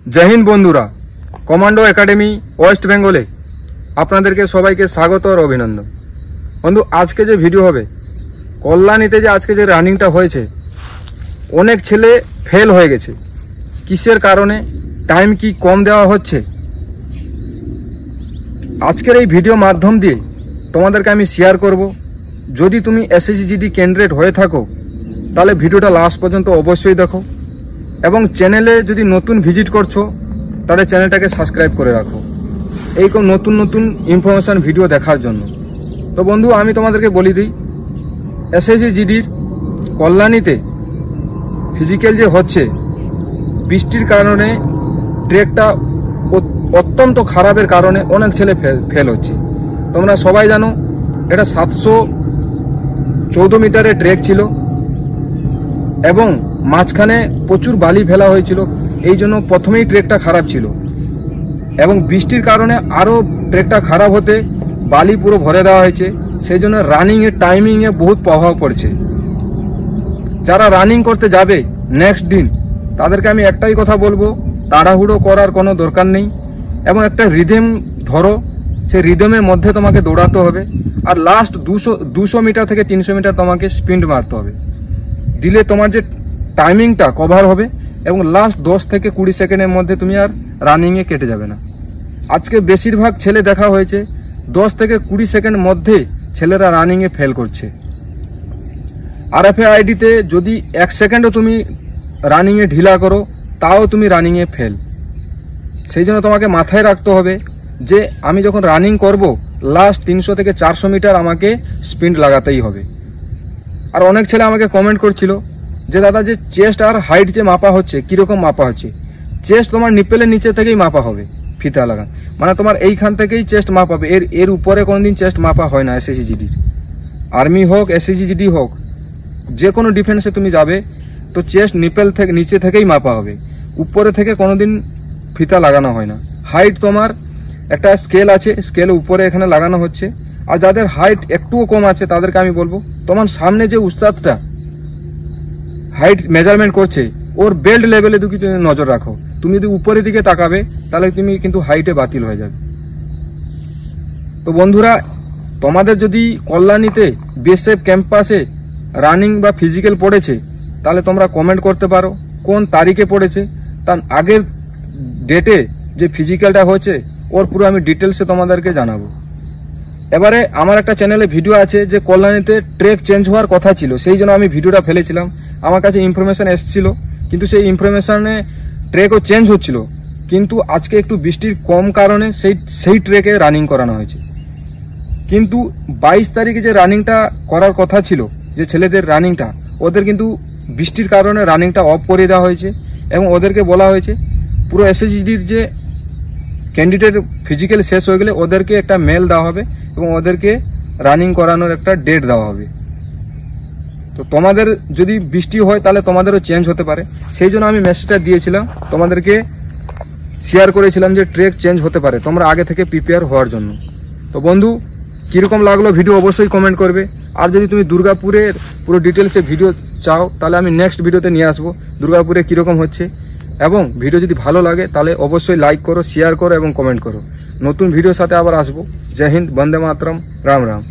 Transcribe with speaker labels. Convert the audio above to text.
Speaker 1: जय हिंद बंधुरा commando academy waste बेंगले आपनादेरके सबाइके स्वागत और अभिनंदन। बंधु आज के जो भिडियो होबे कल्याणीते जे आज के जे रानिंगटा होयेछे अनेक छेले फेल हो गेछे किसेर कारणे टाइम की कम देওয়া হচ্ছে। आजकेर এই ভিডিও মাধ্যম দিয়ে তোমাদেরকে আমি শেয়ার করব। যদি তুমি এসএসসি ক্যান্ডিডেট হয়ে থাকো তাহলে ভিডিওটা লাস্ট পর্যন্ত অবশ্যই দেখো এবং চ্যানেলে যদি নতুন ভিজিট করছো তাহলে চ্যানেলটাকে সাবস্ক্রাইব করে রাখো এই কোন নতুন নতুন ইনফরমেশন ভিডিও দেখার জন্য। তো বন্ধু আমি তোমাদেরকে বলি দিই এসএসসির কল্যাণীতে ফিজিক্যাল যে হচ্ছে বৃষ্টির কারণে ট্রেকটা অত্যন্ত খারাপের কারণে অনেক ছেলে ফেল হচ্ছে। তোমরা সবাই জানো এটা 714 মিটারের ট্রেক ছিল এবং মাঝখানে প্রচুর বালি ফেলা হয়েছিল, এই জন্য প্রথমেই ট্রেকটা খারাপ ছিল এবং বৃষ্টির কারণে আরও ট্রেকটা খারাপ হতে বালি পুরো ভরে দেওয়া হয়েছে, সেই জন্য রানিংয়ে টাইমিংয়ে বহুত প্রভাব পড়ছে। যারা রানিং করতে যাবে নেক্সট দিন তাদেরকে আমি একটাই কথা বলবো, তাড়াহুড়ো করার কোনো দরকার নেই এবং একটা রিদম ধরো, সেই রিদমের মধ্যে তোমাকে দৌড়াতে হবে আর লাস্ট 200 মিটার থেকে 300 মিটার তোমাকে স্পিড মারতে হবে, দিলে তোমার যে টাইমিংটা কভার হবে এবং লাস্ট 10 থেকে 20 সেকেন্ডের মধ্যে তুমি আর রানিংয়ে কেটে যাবে না। আজকে বেশিরভাগ ছেলে দেখা হয়েছে 10 থেকে 20 সেকেন্ড মধ্যে ছেলেরা রানিংয়ে ফেল করছে। RFID-তে যদি 1 সেকেন্ডও তুমি রানিংয়ে ঢিলা করো তাও তুমি রানিংয়ে ফেল। সেই জন্য তোমাকে মাথায় রাখতে হবে যে আমি যখন রানিং করব লাস্ট 300 থেকে 400 মিটার আমাকে স্পিড লাগাতেই হবে। আর অনেক ছেলে আমাকে কমেন্ট করছিল যে দাদা যে চেস্ট আর হাইট যে মাপা হচ্ছে কীরকম মাপা হচ্ছে? চেস্ট তোমার নিপেলের নিচে থেকেই মাপা হবে ফিতা লাগান, মানে তোমার এইখান থেকেই চেস্ট মাপা হবে, এর উপরে কোনোদিন চেস্ট মাপা হয় না। এসএসসি আর্মি হোক এসএসসি হোক যে কোনো ডিফেন্সে তুমি যাবে তো চেস্ট নিপেল থেকে নিচে থেকেই মাপা হবে, উপরে থেকে কোনোদিন ফিতা লাগানো হয় না। হাইট তোমার একটা স্কেল আছে, স্কেলের উপরে এখানে লাগানো হচ্ছে। আর যাদের হাইট একটুও কম আছে তাদেরকে আমি বলবো তোমার সামনে যে উস্তাদটা হাইট মেজারমেন্ট করছে ওর বেল্ট লেভেলে তুমি নজর রাখো। তুমি যদি উপরের দিকে তাকাবে তাহলে তুমি কিন্তু হাইটে বাতিল হয়ে যাবে। তো বন্ধুরা তোমাদের যদি কল্যাণীতে বিএসএফ ক্যাম্পাসে রানিং বা ফিজিক্যাল পড়েছে তাহলে তোমরা কমেন্ট করতে পারো কোন তারিখে পড়েছে, তার আগের ডেটে যে ফিজিক্যালটা হয়েছে ওর পুরো আমি ডিটেলসে তোমাদেরকে জানাবো। এবারে আমার একটা চ্যানেলে ভিডিও আছে যে কল্যাণীতে ট্রেক চেঞ্জ হওয়ার কথা ছিল, সেই জন্য আমি ভিডিওটা ফেলেছিলাম। আমার কাছে ইনফরমেশন এসেছিল কিন্তু সেই ইনফরমেশনে ট্রেকও চেঞ্জ হচ্ছিল, কিন্তু আজকে একটু বৃষ্টির কম কারণে সেই ট্রেকে রানিং করানো হয়েছে। কিন্তু 22 তারিখে যে রানিংটা করার কথা ছিল যে ছেলেদের রানিংটা, ওদের কিন্তু বৃষ্টির কারণে রানিংটা অফ করে দেওয়া হয়েছে এবং ওদেরকে বলা হয়েছে পুরো এসএসসির যে ক্যান্ডিডেট ফিজিক্যাল শেষ হয়ে গেলে ওদেরকে একটা মেল দেওয়া হবে এবং ওদেরকে রানিং করানোর একটা ডেট দেওয়া হবে। তো তোমাদের যদি বৃষ্টি হয় তাহলে তোমাদেরও চেঞ্জ হতে পারে, সেই জন্য আমি মেসেজটা দিয়েছিলাম, তোমাদেরকে শেয়ার করেছিলাম যে ট্রেক চেঞ্জ হতে পারে, তোমরা আগে থেকে প্রিপেয়ার হওয়ার জন্য। তো বন্ধু কীরকম লাগলো ভিডিও অবশ্যই কমেন্ট করবে। আর যদি তুমি দুর্গাপুরের পুরো ডিটেলসে ভিডিও চাও তাহলে আমি নেক্সট ভিডিওতে নিয়ে আসবো দুর্গাপুরে কীরকম হচ্ছে। এবং ভিডিও যদি ভালো লাগে তাহলে অবশ্যই লাইক করো, শেয়ার করো এবং কমেন্ট করো। নতুন ভিডিওর সাথে আবার আসবো। জয় হিন্দ, বন্দে মাতরম, রাম রাম।